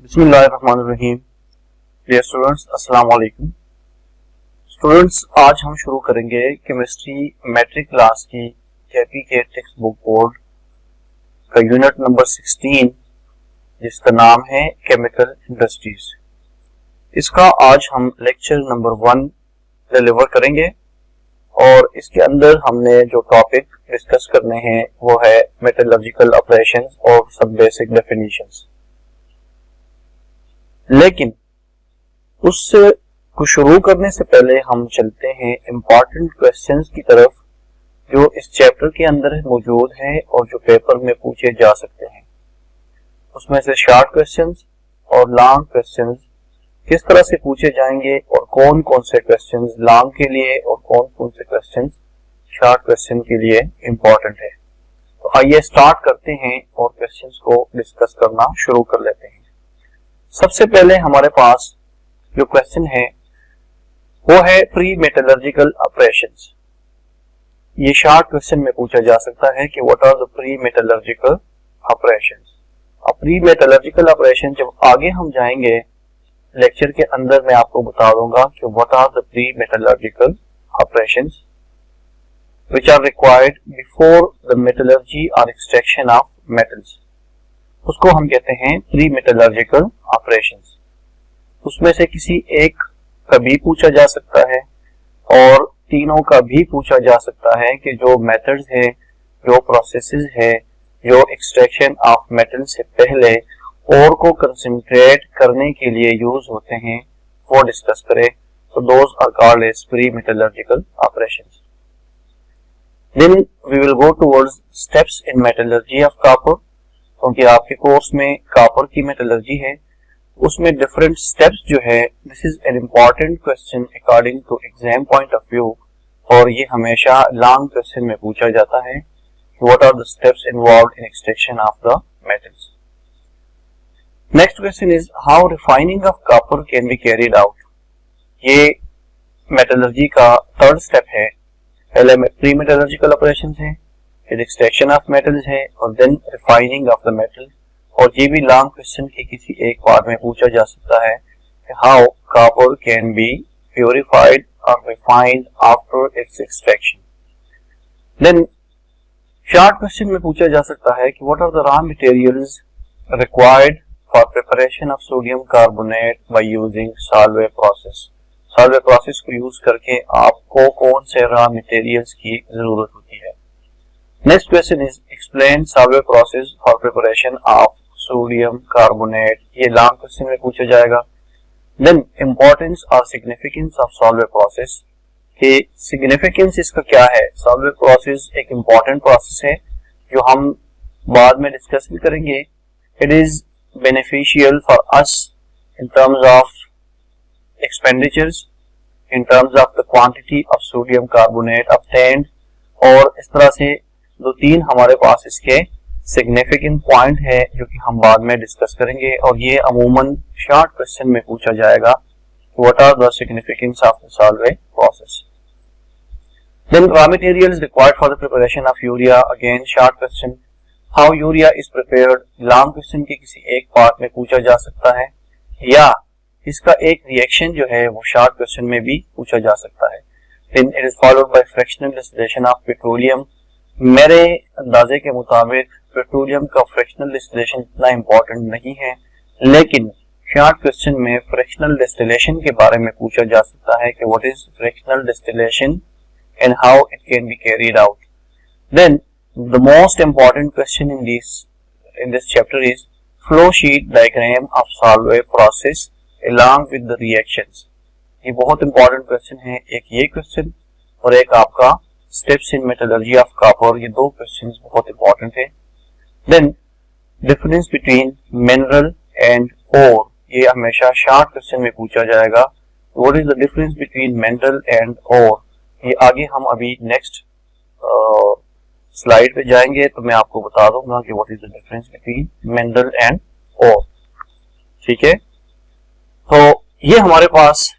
बिस्मिल्लाहिर्रहमानिर्रहीम। Dear students, अस्सलाम वालेकुम। स्टूडेंट्स, आज हम शुरू करेंगे केमिस्ट्री मैट्रिक क्लास की केपी के टेक्स्ट बुक बोर्ड का यूनिट नंबर 16, जिसका नाम है केमिकल इंडस्ट्रीज। इसका आज हम लेक्चर नंबर 1 डिलीवर करेंगे और इसके अंदर हमने जो टॉपिक डिस्कस करने हैं वो है मेटलर्जिकल ऑपरेशंस और सब बेसिक डेफिनेशंस। लेकिन उससे को शुरू करने से पहले हम चलते हैं इम्पोर्टेंट क्वेश्चंस की तरफ जो इस चैप्टर के अंदर मौजूद हैं और जो पेपर में पूछे जा सकते हैं। उसमें से शॉर्ट क्वेश्चंस और लॉन्ग क्वेश्चंस किस तरह से पूछे जाएंगे और कौन कौन से क्वेश्चंस लॉन्ग के लिए और कौन कौन से क्वेश्चंस शॉर्ट क्वेश्चन के लिए इम्पोर्टेंट है। तो आइए स्टार्ट करते हैं और क्वेश्चंस को डिस्कस करना शुरू कर लेते हैं। सबसे पहले हमारे पास जो क्वेश्चन है वो है प्री मेटलर्जिकल ऑपरेशंस। ये शॉर्ट क्वेश्चन में पूछा जा सकता है कि what are the pre metallurgical operations. अब प्री मेटलर्जिकल ऑपरेशन जब आगे हम जाएंगे लेक्चर के अंदर मैं आपको बता दूंगा कि what are the pre metallurgical operations which are required before the metallurgy और एक्सट्रैक्शन ऑफ मेटल्स। उसको हम कहते हैं प्री मेटलर्जिकल ऑपरेशंस। उसमें से किसी एक का भी पूछा जा सकता है और तीनों का भी पूछा जा सकता है कि जो मेथड्स है, जो प्रोसेसेस है, जो एक्सट्रैक्शन ऑफ मेटल से पहले और को कंसंट्रेट करने के लिए यूज होते हैं वो डिस्कस करें। तो those are called as pre metallurgical operations. Then we will go towards steps in metallurgy of copper, क्योंकि आपके कोर्स में कॉपर की मेटलर्जी है, उसमें डिफरेंट स्टेप्स जो है this is an important question according to exam point of view और ये हमेशा लॉन्ग क्वेश्चन में पूछा जाता है what are the steps involved in extraction of the metals. Next question is how refining of copper can be carried out. ये metallurgy का third step है। पहले प्री मेटलर्जिकल ऑपरेशंस है, फिर एक्सट्रैक्शन ऑफ मेटल्स है और then refining of the metal. और ये भी लॉन्ग क्वेश्चन के किसी एक पार्ट में पूछा जा सकता है how copper can be purified और refined after its extraction. Then short question में पूछा जा सकता है कि what are the raw materials required for preparation of sodium carbonate by using Solvay process. Solvay process को यूज करके आपको कौन से रॉ मटेरियल्स की जरूरत होती है। Next question is explain Solvay process for preparation of sodium carbonate. ये लॉन्ग क्वेश्चन में पूछा जाएगा। देन इंपॉर्टेंस और सिग्निफिकेंस ऑफ सॉल्वे प्रोसेस, कि सिग्निफिकेंस इसका क्या है। सॉल्वे प्रोसेस एक इंपॉर्टेंट प्रोसेस है जो हम बाद में डिस्कस भी करेंगे। It is beneficial for us in terms of expenditures, in terms of the quantity of sodium carbonate obtained, और इस तरह से दो तीन हमारे पास इसके सिग्निफिकेंट पॉइंट है जो कि हम बाद में डिस्कस करेंगे और ये अमूमन शॉर्ट क्वेश्चन में पूछा जाएगा what are the significance of the Solvay process. Then raw materials required for the preparation of urea, again short question. How urea is prepared, long question के किसी एक पार्ट में पूछा जा सकता है या इसका एक रिएक्शन जो है वो शॉर्ट क्वेश्चन में भी पूछा जा सकता है। Then it is followed by fractional distillation of petroleum. मेरे अंदाजे के मुताबिक पेट्रोलियम का फ्रैक्शनल डिस्टिलेशन इतना इम्पोर्टेंट नहीं है, लेकिन शॉर्ट क्वेश्चन में फ्रैक्शनल डिस्टिलेशन के बारे में पूछा जा सकता है कि what is fractional distillation and how it can be carried out. Then the most important question in this chapter is flow sheet diagram of Solvay process along with the reactions। ये बहुत इंपॉर्टेंट क्वेश्चन है। एक ये question और एक आपका steps in metallurgy of copper, ये दो क्वेश्चंस बहुत इंपॉर्टेंट है। Then difference between mineral and ore, ये हमेशा शॉर्ट क्वेश्चन में पूछा जाएगा। What is the difference between mineral and ore, ये आगे हम अभी नेक्स्ट स्लाइड पे जाएंगे तो मैं आपको बता दूंगा कि what is the difference between mineral and ore. ठीक है, तो ये हमारे पास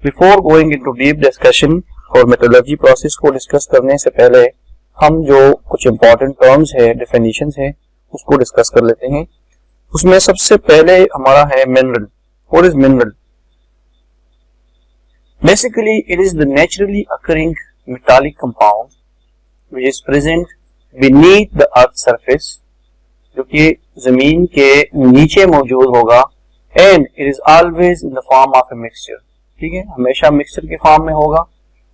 before going into deep discussion और मेटलर्जी प्रोसेस को डिस्कस करने से पहले हम जो कुछ इंपॉर्टेंट टर्म्स है, डेफिनेशंस है, उसको डिस्कस कर लेते हैं। उसमें सबसे पहले हमारा है mineral. What is mineral? Basically it is the naturally occurring metallic compound which is present beneath the earth surface, जो कि जमीन के नीचे मौजूद होगा, and it is always in the form of a mixture. ठीक है, हमेशा मिक्सचर के फॉर्म में होगा,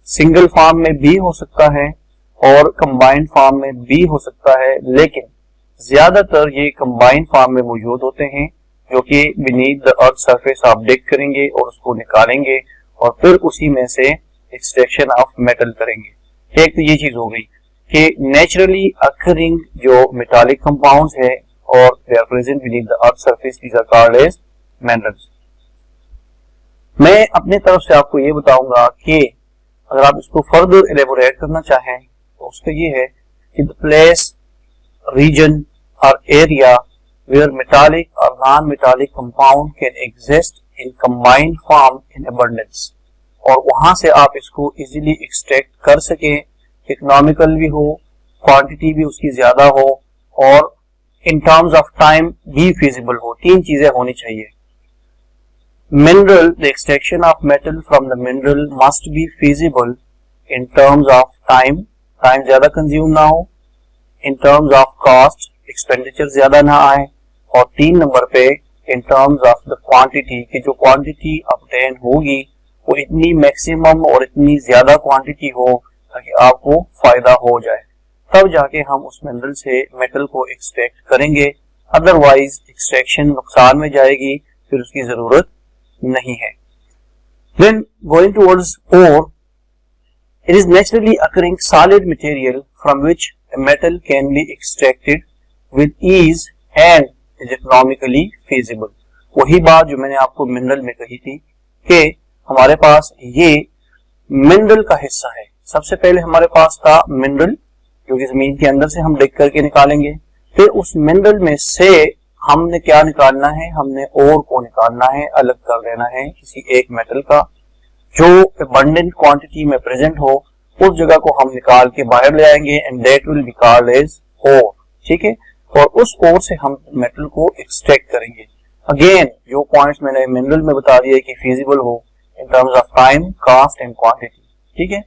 सिंगल फॉर्म में भी हो सकता है और कंबाइंड फॉर्म में भी हो सकता है, लेकिन ज्यादातर ये कंबाइंड फॉर्म में मौजूद होते हैं, जो कि बीनीथ द अर्थ सरफेस आप डिग करेंगे और उसको निकालेंगे और फिर उसी में से एक्सट्रैक्शन ऑफ मेटल करेंगे। एक तो ये चीज हो गई कि नेचुरली अकरिंग जो मेटालिक कंपाउंड्स है और they are present beneath the earth surface, these are called as minerals. मैं अपने तरफ से आपको ये बताऊंगा कि अगर आप इसको फर्दर एलेबोरेट करना चाहें तो उसका ये है कि the place, region or area where metallic or non-metallic compound can exist in combined form in abundance, और वहां से आप इसको इजीली एक्सट्रैक्ट कर सकें, इकोनॉमिकल भी हो, क्वांटिटी भी उसकी ज्यादा हो और इन टर्म्स ऑफ टाइम भी फिजिबल हो। तीन चीजें होनी चाहिए। Mineral, the extraction of metal from the mineral must be feasible in terms of time, time ज्यादा कंज्यूम ना हो, in terms of cost, expenditure ज्यादा ना आए, और 3 नंबर पे इन टर्म्स ऑफ द क्वांटिटी, कि जो क्वांटिटी ऑब्टेन होगी वो इतनी मैक्सिमम और इतनी ज्यादा क्वांटिटी हो ताकि आपको फायदा हो जाए, तब जाके हम उस मिनरल से मेटल को एक्सट्रैक्ट करेंगे। अदरवाइज एक्सट्रैक्शन नुकसान में जाएगी, फिर उसकी जरूरत नहीं है। Then going towards ore, it is naturally occurring solid material from which a metal can be extracted with ease and is economically feasible। वही बात जो मैंने आपको मिनरल में कही थी कि हमारे पास ये मिनरल का हिस्सा है। सबसे पहले हमारे पास था मिनरल, जो कि जमीन के अंदर से हम डिग करके निकालेंगे, फिर उस मिनरल में से हमने क्या निकालना है, हमने ओर को निकालना है, अलग कर देना है किसी एक मेटल का जो अबंडेंट क्वांटिटी में प्रेजेंट हो, उस जगह को हम निकाल के बाहर ले आएंगे and that will be called as ore. ठीक है, और उस ओर से हम मेटल को एक्सट्रैक्ट करेंगे। अगेन जो पॉइंट्स मैंने मिनरल में बता दिए कि फिजिबल हो in terms of time, cost and quantity. ठीक है,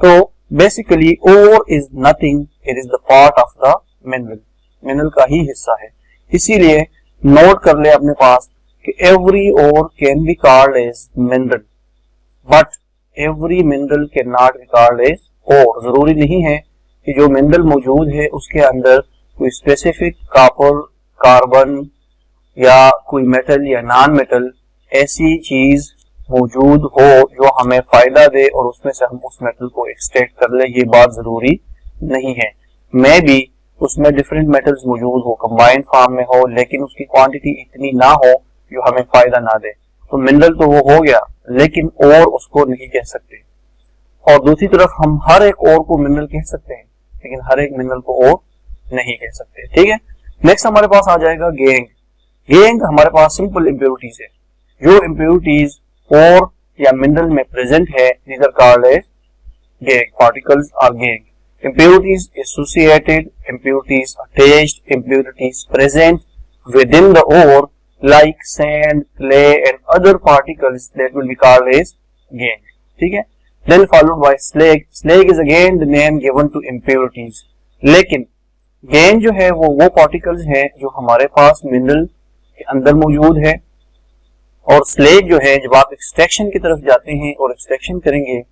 तो basically ore is nothing, it is the part of the mineral, mineral का ही हिस्सा है। इसीलिए नोट कर ले अपने पास कि every ore can be called as mineral, but every mineral can not be called as ore. जरूरी नहीं है कि जो मिनरल मौजूद है उसके अंदर कोई स्पेसिफिक कॉपर, कार्बन या कोई मेटल या नॉन मेटल ऐसी चीज मौजूद हो जो हमें फायदा दे और उसमें से हम उस मेटल को एक्सट्रैक्ट कर ले, ये बात जरूरी नहीं है। मैं भी उसमें डिफरेंट मेटल्स मौजूद हो, कंबाइंड फॉर्म में हो, लेकिन उसकी क्वांटिटी इतनी ना हो जो हमें फायदा ना दे, तो मिनरल तो वो हो गया, लेकिन और उसको नहीं कह सकते। और दूसरी तरफ हम हर एक और को मिनरल कह सकते हैं, लेकिन हर एक मिनरल को और नहीं कह सकते। ठीक है, नेक्स्ट हमारे पास आ जाएगा गैंग। गैंग हमारे पास सिंपल इम्प्योरिटीज है। जो इम्प्योरिटीज और या मिनरल में प्रेजेंट है, these are called as gangue, particles are gangue. Impurities associated, impurities attached, impurities present within the ore like sand, clay and other particles that will be called as gangue. ठीक है, then followed by slag. Slag is again the name given to impurities. लेकिन gangue जो है वो particles है जो हमारे पास mineral के अंदर मौजूद है, और slag जो है जब आप एक्सट्रैक्शन की तरफ जाते हैं और एक्सट्रैक्शन करेंगे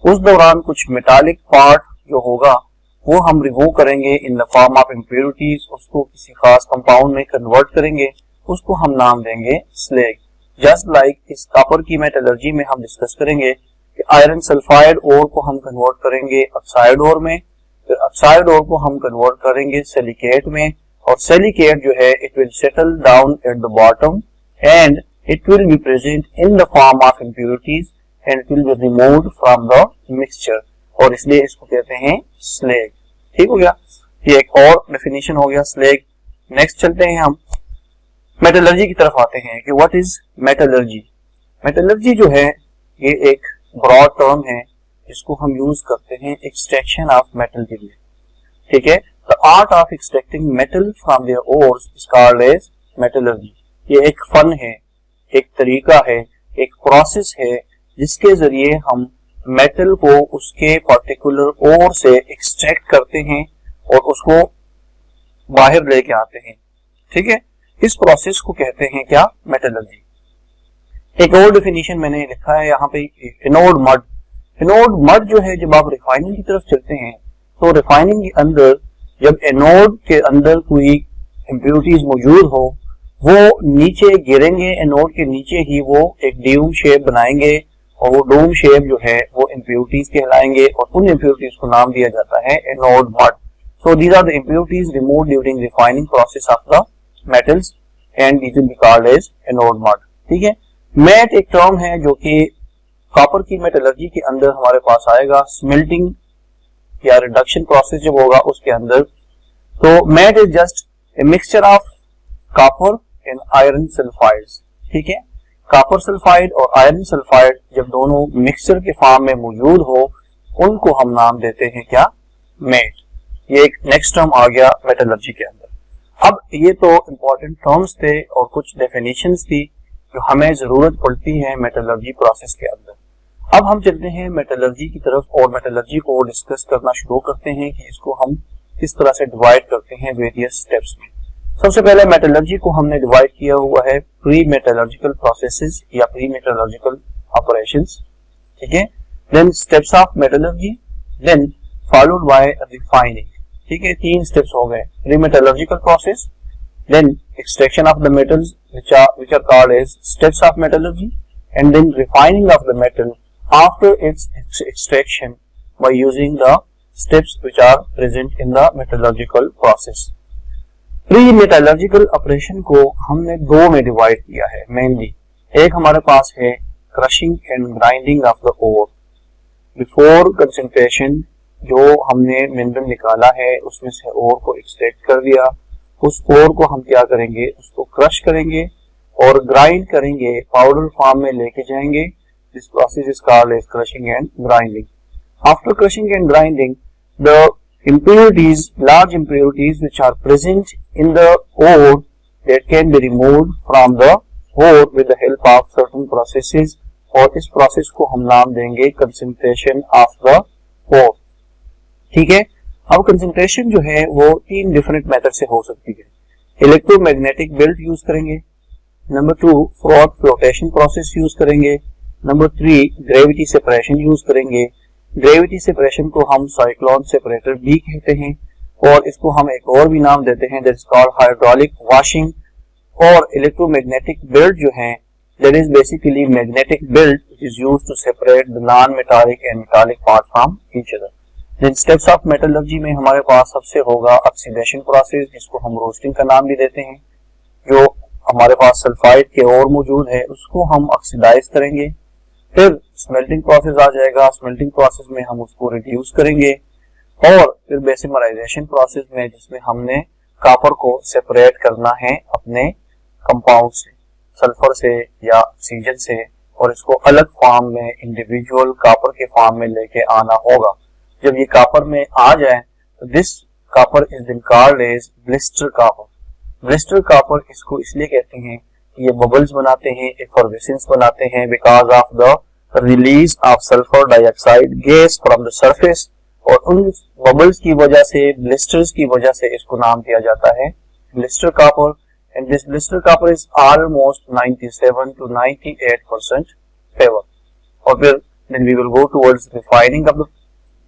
उस दौरान कुछ मेटालिक पार्ट जो होगा वो हम रिमूव करेंगे in the form of impurities, उसको किसी खास कंपाउंड में कन्वर्ट करेंगे, उसको हम नाम देंगे स्लैग। जस्ट लाइक इस कॉपर की मेटलर्जी में हम डिस्कस करेंगे कि आयरन सल्फाइड ओर को हम कन्वर्ट करेंगे ऑक्साइड ओर में, फिर ऑक्साइड ओर को हम कन्वर्ट करेंगे सिलिकेट में, और सिलिकेट जो है it will settle down at the bottom and it will be present in the form of impurities and it will be removed from the mixture, और इसलिए इसको कहते हैं स्लैग। ठीक हो गया, ये एक और डेफिनेशन हो गया स्लैग। नेक्स्ट चलते हैं हम मेटलर्जी की तरफ आते हैं कि व्हाट इज मेटलर्जी। मेटलर्जी जो है ये एक ब्रॉड टर्म है जिसको हम यूज करते हैं एक्सट्रैक्शन ऑफ मेटल के लिए। ठीक है, the art of extracting metal from their ores is called as metallurgy. ये एक फन है, एक तरीका है, एक प्रोसेस है जिसके जरिए हम मेटल को उसके पर्टिकुलर ओर से एक्सट्रैक्ट करते हैं और उसको बाहर लेके आते हैं। ठीक है, इस प्रोसेस को कहते हैं क्या? मेटलर्जी। एक और डेफिनेशन मैंने लिखा है यहाँ पे, एनोड मड। एनोड मड जो है, जब आप रिफाइनिंग की तरफ चलते हैं तो रिफाइनिंग के अंदर जब एनोड के अंदर कोई इम्प्योरिटीज मौजूद हो वो नीचे गिरेंगे, एनोड के नीचे ही वो एक ड्यूम शेप बनाएंगे और वो डोम शेप जो है वो इम्प्योरिटीज कहलाएंगे और उन इम्प्योरिटीज को नाम दिया जाता है anode mud. So these are the impurities removed during refining process of the metals and these will be called as anode mud. ठीक है, मैट एक टर्म है जो कि कॉपर की मेटलर्जी के अंदर हमारे पास आएगा, स्मेल्टिंग या रिडक्शन प्रोसेस जब होगा उसके अंदर। तो matte is just a mixture of copper and iron sulphides. ठीक है, कॉपर सल्फाइड और आयरन सल्फाइड जब दोनों मिक्सचर के फॉर्म में मौजूद हो उनको हम नाम देते हैं क्या? मैट। ये एक नेक्स्ट टर्म आ गया मेटलर्जी के अंदर। अब ये तो इंपॉर्टेंट टर्म्स थे और कुछ डेफिनेशंस थी जो हमें जरूरत पड़ती है मेटलर्जी प्रोसेस के अंदर। अब हम चलते हैं मेटलर्जी की तरफ और मेटलर्जी को डिस्कस करना शुरू करते हैं कि इसको हम किस तरह से डिवाइड करते हैं वेरियस स्टेप्स में। सबसे पहले मेटलर्जी को हमने डिवाइड किया हुआ है प्री मेटलर्जिकल प्रोसेसेस या प्री मेटलर्जिकल ऑपरेशंस। ठीक है, then steps of metallurgy, then followed by refining. ठीक है, 3 स्टेप्स हो गए, pre metallurgical process, then extraction of the metals which are called as steps of metallurgy, and then refining of the metal after its extraction by using the steps which are present in the metallurgical process. Pre metallurgical operation को हमने 2 में divide किया है mainly. एक हमारे पास है crushing and grinding of the ore. Before concentration जो हमने मिनरल निकाला है उसमें से ओर को एक्सट्रैक्ट कर दिया, उस ओर को हम क्या करेंगे, उसको क्रश करेंगे और ग्राइंड करेंगे, पाउडर फॉर्म में लेके जाएंगे। This process is called as crushing and grinding. After crushing and grinding the impurities, large impurities which are present in the ore that can be removed from the ore with the help of certain processes, और इस process को हम नाम देंगे concentration of the ore. ठीक है, अब concentration जो है वो 3 डिफरेंट मेथड से हो सकती है। इलेक्ट्रोमैग्नेटिक बेल्ट यूज करेंगे, number 2 froth flotation process use करेंगे, नंबर 3 ग्रेविटी सेपरेशन यूज करेंगे। ग्रेविटी सेपरेशन को हम साइक्लोन सेपरेटर भी कहते हैं और इसको हम एक और भी नाम देते हैं, that is called hydraulic washing. और इलेक्ट्रोमैग्नेटिक बेल्ट जो है that is basically magnetic belt which is used to separate the non metallic and metallic part from each other. Then steps of metallurgy में हमारे पास सबसे होगा ऑक्सीडेशन प्रोसेस, जिसको हम roasting का नाम भी देते हैं। जो हमारे पास सल्फाइड के और मौजूद है उसको हम ऑक्सीडाइज करेंगे। फिर स्मेल्टिंग प्रोसेस आ जाएगा, स्मेल्टिंग प्रोसेस में हम उसको रिड्यूस करेंगे और फिर बेसिमराइजेशन प्रोसेस में जिसमें हमने कॉपर को सेपरेट करना है अपने कंपाउंड से, सल्फर से या ऑक्सीजन से, और इसको अलग फॉर्म में इंडिविजुअल कॉपर के फॉर्म में लेके आना होगा। जब ये कॉपर में आ जाए तो this copper is been called as blister copper. Blister copper इसको इसलिए कहते हैं कि ये बबल्स बनाते हैं, एफर्वेसेंस बनाते हैं because of the release of sulphur dioxide gas from the surface, और उन बबल्स की वजह से, ब्लिस्टर्स की वजह से इसको नाम दिया जाता है blister copper. And this blister copper is almost 97 to 98% favour. और फिर then we will go towards refining of the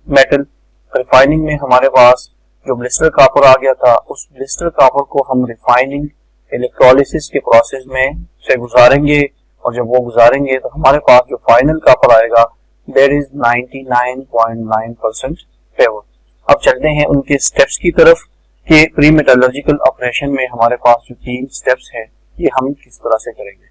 metal. Refining में हमारे पास जो ब्लिस्टर कॉपर आ गया था उस ब्लिस्टर कॉपर को हम रिफाइनिंग इलेक्ट्रोलिसिस के प्रोसेस में से गुजारेंगे, और जब वो गुजारेंगे तो हमारे पास जो फाइनल कॉपर आएगा दैट इज 99.9% फेवर। अब चलते हैं उनके स्टेप्स की तरफ कि प्री मेटलर्जिकल ऑपरेशन में हमारे पास जो 3 स्टेप्स हैं ये हम किस तरह से करेंगे।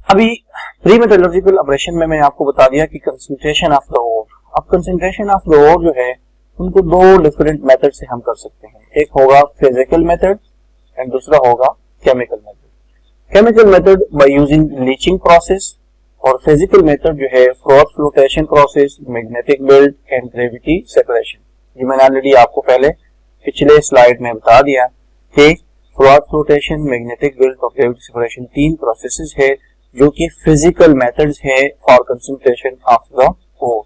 अभी प्री मेटलर्जिकल ऑपरेशन में मैंने आपको बता दिया कि कंसंट्रेशन ऑफ द ओर। अब कंसंट्रेशन ऑफ द ओर जो है उनको 2 डिफरेंट मेथड से हम कर सकते हैं। एक होगा फिजिकल मेथड एंड दूसरा होगा chemical method. Chemical method by using leaching process, और फिजिकल मेथड जो है froth flotation process, magnetic belt and gravity separation. ये मैंने ऑलरेडी आपको पहले पिछले स्लाइड में बता दिया कि फ्लोटेशन, मैग्नेटिक बेल्ट और ग्रेविटी सेपरेशन 3 प्रोसेसेस है जो कि फिजिकल मेथड्स है for concentration of the ore.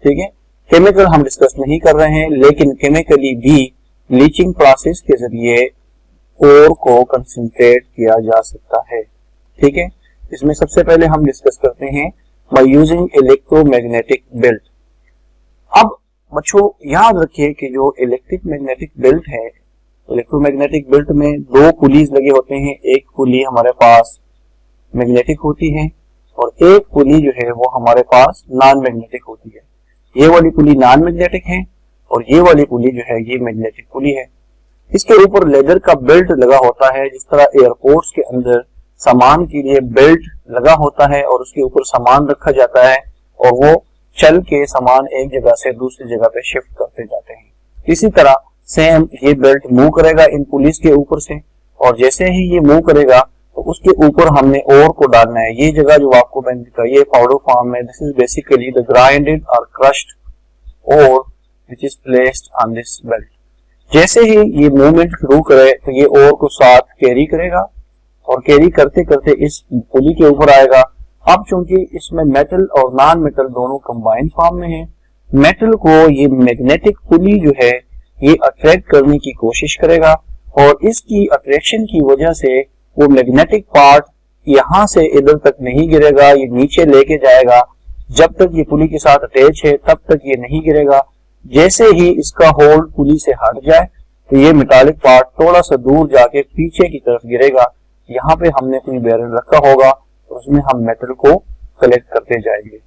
ठीक है, केमिकल हम डिस्कस नहीं कर रहे हैं, लेकिन केमिकली भी लीचिंग प्रोसेस के जरिए ओर को कंसंट्रेट किया जा सकता है। ठीक है, इसमें सबसे पहले हम डिस्कस करते हैं बाय यूजिंग इलेक्ट्रोमैग्नेटिक बेल्ट। अब बच्चों याद रखिए कि जो इलेक्ट्रिक मैग्नेटिक बेल्ट है, इलेक्ट्रोमैग्नेटिक बेल्ट में 2 पुलीज लगे होते हैं। एक पुली हमारे पास मैग्नेटिक होती है और एक पुली जो है वो हमारे पास नॉन मैग्नेटिक होती है। ये वाली पुली नॉन मैग्नेटिक है और ये वाली पुली जो है ये मैग्नेटिक पुली है। इसके ऊपर लेदर का बेल्ट लगा होता है, जिस तरह एयरपोर्ट्स के अंदर सामान के लिए बेल्ट लगा होता है और उसके ऊपर सामान रखा जाता है और वो चल के सामान एक जगह से दूसरी जगह पे शिफ्ट करते जाते हैं। इसी तरह सेम ये बेल्ट मूव करेगा इन पुलिस के ऊपर से, और जैसे ही ये मूव करेगा तो उसके ऊपर हमने ओर को डालना है। ये जगह जो आपको मैंने दिखाई है पाउडर फॉर्म में, this is basically the grinded और crushed ore which is placed on this belt. जैसे ही ये मूवमेंट शुरू करे तो ये ओर को साथ कैरी करेगा और कैरी करते करते इस पुली के ऊपर आएगा। अब चूंकि इसमें मेटल और नॉन मेटल दोनों कंबाइंड फॉर्म में है, मेटल को ये मैग्नेटिक पुली जो है ये अट्रैक्ट करने की कोशिश करेगा और इसकी अट्रैक्शन की वजह से वो मैग्नेटिक पार्ट यहां से इधर तक नहीं गिरेगा, ये नीचे लेके जाएगा। जब तक ये पुली के साथ अटैच है तब तक ये नहीं गिरेगा। जैसे ही इसका होल्ड पुली से हट जाए तो ये मेटालिक पार्ट थोड़ा सा दूर जाके पीछे की तरफ गिरेगा। यहाँ पे हमने कोई बैरल रखा होगा तो उसमें हम मेटल को कलेक्ट करते जाएंगे।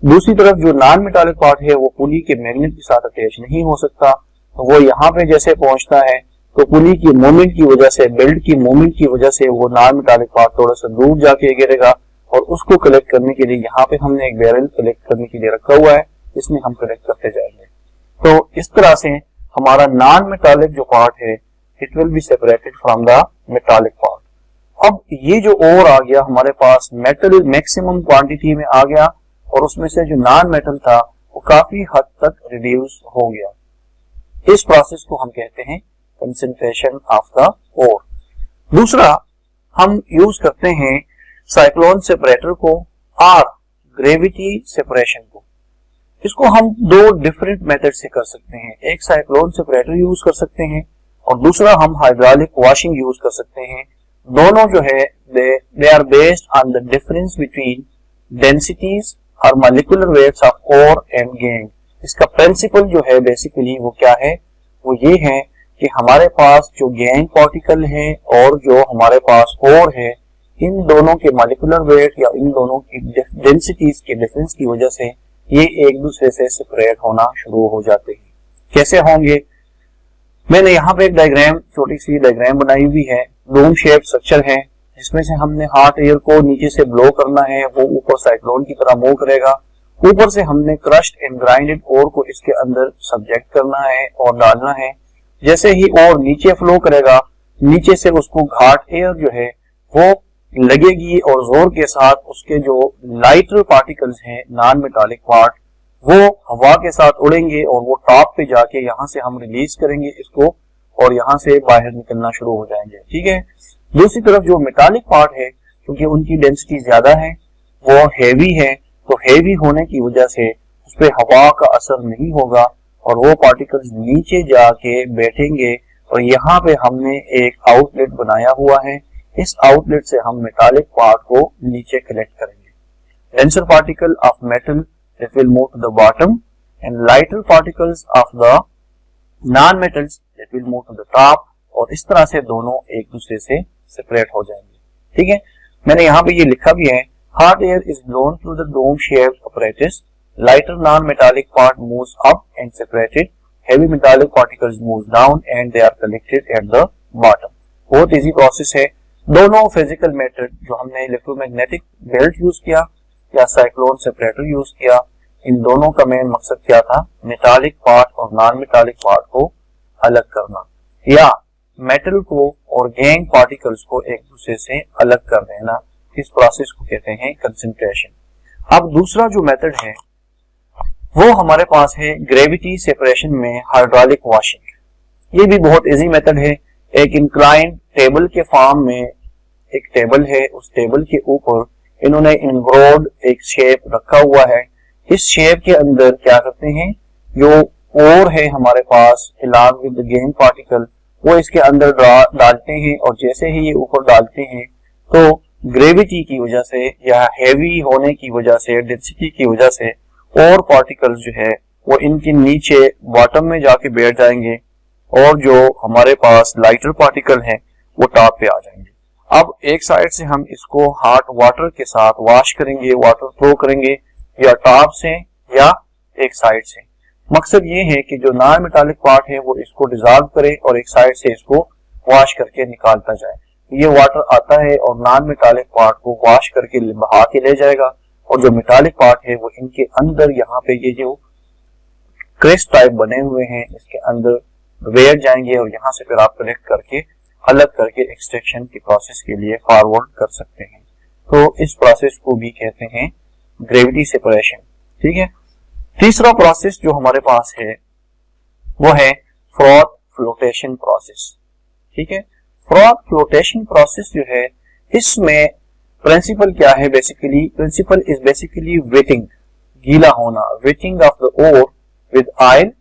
दूसरी तरफ जो नॉन मेटालिक पार्ट है वो पुली के मैग्नेट के साथ अटैच नहीं हो सकता, तो वो यहाँ पे जैसे पहुंचता है तो पुली की मूवमेंट की वजह से, बेल्ट की मूवमेंट की वजह से वो नॉन मेटालिक पार्ट थोड़ा सा दूर जाके गिरेगा और उसको कलेक्ट करने के लिए यहाँ पे हमने एक बैरल कलेक्ट करने के लिए रखा हुआ है, इसमें हम कलेक्ट करते जाएंगे। तो इस तरह से हमारा नॉन मेटालिक जो पार्ट है it will be separated from the metallic part. अब ये जो ओर आ गया हमारे पास मेटल मैक्सिमम क्वांटिटी में आ गया और उसमें से जो नॉन मेटल था वो काफी हद तक रिड्यूस हो गया। इस प्रोसेस को हम कहते हैं कंसंट्रेशन ऑफ द ओर। दूसरा हम यूज करते हैं साइक्लोन सेपरेटर को और ग्रेविटी सेपरेशन को। इसको हम 2 डिफरेंट मेथड से कर सकते हैं। एक साइक्लोन सेपरेटर यूज कर सकते हैं और दूसरा हम हाइड्रोलिक वॉशिंग यूज कर सकते हैं। दोनों जो है they are based on the difference between densities और molecular weights of ore and gangue. इसका प्रिंसिपल जो है बेसिकली वो क्या है, वो ये है कि हमारे पास जो गैंग पार्टिकल है और जो हमारे पास ओर है, इन दोनों के मॉलिक्यूलर वेट या इन दोनों की डेंसिटीज के डिफरेंस की वजह से ये एक दूसरे से सेपरेट होना शुरू हो जाते हैं। कैसे होंगे, मैंने यहाँ पे एक डायग्राम, छोटी सी डायग्राम बनाई हुई है। डोम शेप स्ट्रक्चर है जिसमें से हमने हॉट एयर को नीचे से ब्लो करना है, वो ऊपर साइक्लोन की तरह मूव करेगा। ऊपर से हमने क्रश्ड एंड ग्राइंडेड ओर को इसके अंदर सब्जेक्ट करना है और डालना है। जैसे ही ओर नीचे फ्लो करेगा, नीचे से उसको घाट एयर जो है वो लगेगी और जोर के साथ उसके जो लाइटर पार्टिकल्स हैं, नॉन मेटालिक पार्ट, वो हवा के साथ उड़ेंगे और वो टॉप पे जाके यहाँ से हम रिलीज करेंगे इसको और यहाँ से बाहर निकलना शुरू हो जाएंगे। ठीक है। दूसरी तरफ जो मेटालिक पार्ट है, क्योंकि उनकी डेंसिटी ज्यादा है, वो हेवी है, तो हेवी होने की वजह से उस पर हवा का असर नहीं होगा और वो पार्टिकल्स नीचे जाके बैठेंगे और यहाँ पे हमने एक आउटलेट बनाया हुआ है। इस आउटलेट से हम मेटालिक पार्ट को नीचे कलेक्ट करेंगे। Denser particle of metal that will move to the bottom and lighter particles of the non-metals that will move to the top, और इस तरह से दोनों एक दूसरे से सेपरेट हो जाएंगे। ठीक है, मैंने यहाँ पे ये लिखा भी है, hot air is blown through the dome shaped apparatus, lighter non-metallic part moves up and separated, heavy metallic particles moves down and they are collected at the bottom। बहुत इजी प्रोसेस है। दोनों फिजिकल मेथड जो हमने electromagnetic belt use किया या cyclone separator use किया, इन दोनों का मेन मकसद क्या था, मेटालिक पार्ट और नॉन मेटालिक पार्ट को अलग करना या मेटल को और गैंग पार्टिकल्स को एक दूसरे से अलग कर देना। इस प्रोसेस को कहते हैं कंसंट्रेशन। अब दूसरा जो मेथड है वो हमारे पास है ग्रेविटी सेपरेशन में हाइड्रोलिक वॉशिंग। ये भी बहुत इजी मेथड है। एक इंक्लाइन टेबल के फॉर्म में एक टेबल है, उस टेबल के ऊपर इन्होंने इनग्रोव्ड एक शेप रखा हुआ है। इस शेप के अंदर क्या करते हैं, जो ओर है हमारे पास along with the gangue particle, वो इसके अंदर डालते हैं और जैसे ही ये ऊपर डालते हैं तो ग्रेविटी की वजह से या हैवी होने की वजह से, डेंसिटी की वजह से और पार्टिकल्स जो है वो इनके नीचे बॉटम में जाके बैठ जाएंगे और जो हमारे पास लाइटर पार्टिकल है वो टॉप पे आ जाएंगे। अब एक साइड से हम इसको हॉट वाटर के साथ वॉश करेंगे, वाटर थ्रो करेंगे या टॉप से या एक साइड से। मकसद ये है कि जो नॉन मेटालिक पार्ट है वो इसको डिसॉल्व करे और एक साइड से इसको वॉश करके निकालता जाए। ये वाटर आता है और नॉन मेटालिक पार्ट को वॉश करके बहा के ले जाएगा और जो मेटालिक पार्ट है वो इनके अंदर यहाँ पे ये जो क्रेस्ट टाइप बने हुए हैं इसके अंदर बैठ जाएंगे और यहाँ से फिर आप कलेक्ट करके अलग करके एक्सट्रैक्शन की प्रोसेस के लिए फॉरवर्ड कर सकते हैं। तो इस प्रोसेस को भी कहते हैं ग्रेविटी सेपरेशन। ठीक है, तीसरा प्रोसेस जो हमारे पास है वो है फ्रॉथ फ्लोटेशन प्रोसेस। ठीक है, फ्रॉथ फ्लोटेशन प्रोसेस जो है इसमें प्रिंसिपल क्या है, basically principle is basically wetting, गीला होना, wetting of the ore with oil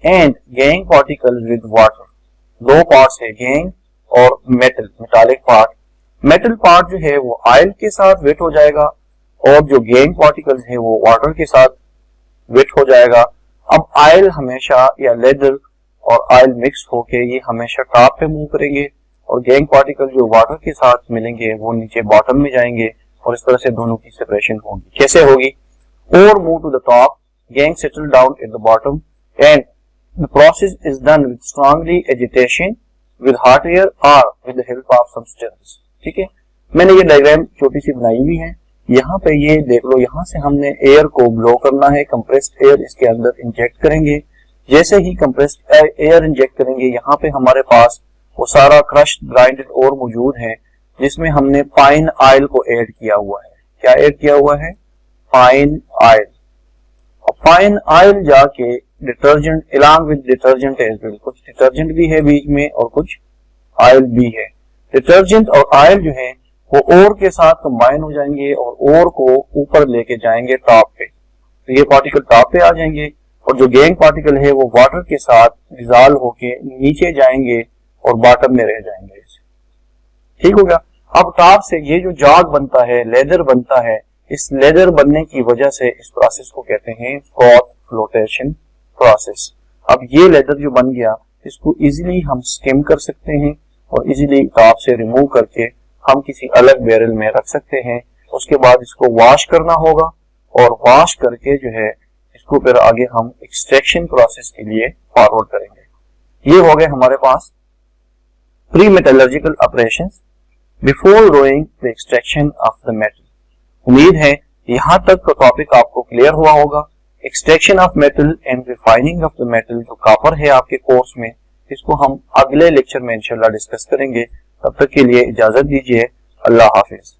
and gangue particles with water. दो पार्ट्स है, गैंग और metal, metallic part. Metal part जो है वो ऑयल के साथ वेट हो जाएगा और जो गैंग पार्टिकल्स है वो वाटर के साथ वेट हो जाएगा। अब ऑयल हमेशा या लेदर और ऑयल मिक्स होके ये हमेशा टॉप पे मूव करेंगे और गैंग पार्टिकल जो वाटर के साथ मिलेंगे वो नीचे बॉटम में जाएंगे और इस तरह से दोनों की सेपरेशन होगी। कैसे होगी, और move to the top, gangue settle down at the bottom and the process is done with strongly agitation with hot air और with the help of some stirrers. ठीक है, मैंने ये डायग्राम छोटी सी बनाई हुई है, यहाँ पे ये देख लो, यहाँ से हमने एयर को ब्लो करना है, कंप्रेस्ड एयर इसके अंदर इंजेक्ट करेंगे। जैसे ही कंप्रेस्ड एयर इंजेक्ट करेंगे यहाँ पे हमारे पास वो सारा क्रश्ड ग्राइंडेड और मौजूद है जिसमें हमने पाइन ऑयल को ऐड किया हुआ है। क्या ऐड किया हुआ है, पाइन ऑयल। और पाइन ऑयल जाके detergent along with detergent as well, कुछ डिटर्जेंट भी है बीच में और कुछ ऑयल भी है। डिटर्जेंट और ऑयल जो है वो ओर के साथ कंबाइन हो जाएंगे और ओर को ऊपर लेके जाएंगे टॉप पे, तो ये पार्टिकल टॉप पे आ जाएंगे और जो गैंग पार्टिकल है वो वाटर के साथ डिसॉल्व होके नीचे जाएंगे और बॉटम में रह जाएंगे। ठीक हो गया। अब टॉप से ये जो जाग बनता है, लेदर बनता है, इस लेदर बनने की वजह से इस प्रोसेस को कहते हैं फ्रॉथ फ्लोटेशन प्रोसेस। अब ये लेदर जो बन गया इसको इजीली हम स्किम कर सकते हैं और इजीली टॉप से रिमूव करके हम किसी अलग बैरल में रख सकते हैं। उसके बाद इसको वॉश करना होगा और वॉश करके जो है इसको फिर आगे हम एक्सट्रैक्शन प्रोसेस के लिए फॉरवर्ड करेंगे। ये हो गए हमारे पास pre metallurgical operations before doing the extraction of the metal. उम्मीद है यहाँ तक का टॉपिक आपको क्लियर हुआ होगा। Extraction of metal and refining of the metal जो कॉपर है आपके कोर्स में, इसको हम अगले लेक्चर में इंशाल्लाह डिस्कस करेंगे। तब तक के लिए इजाजत दीजिए। अल्लाह हाफिज।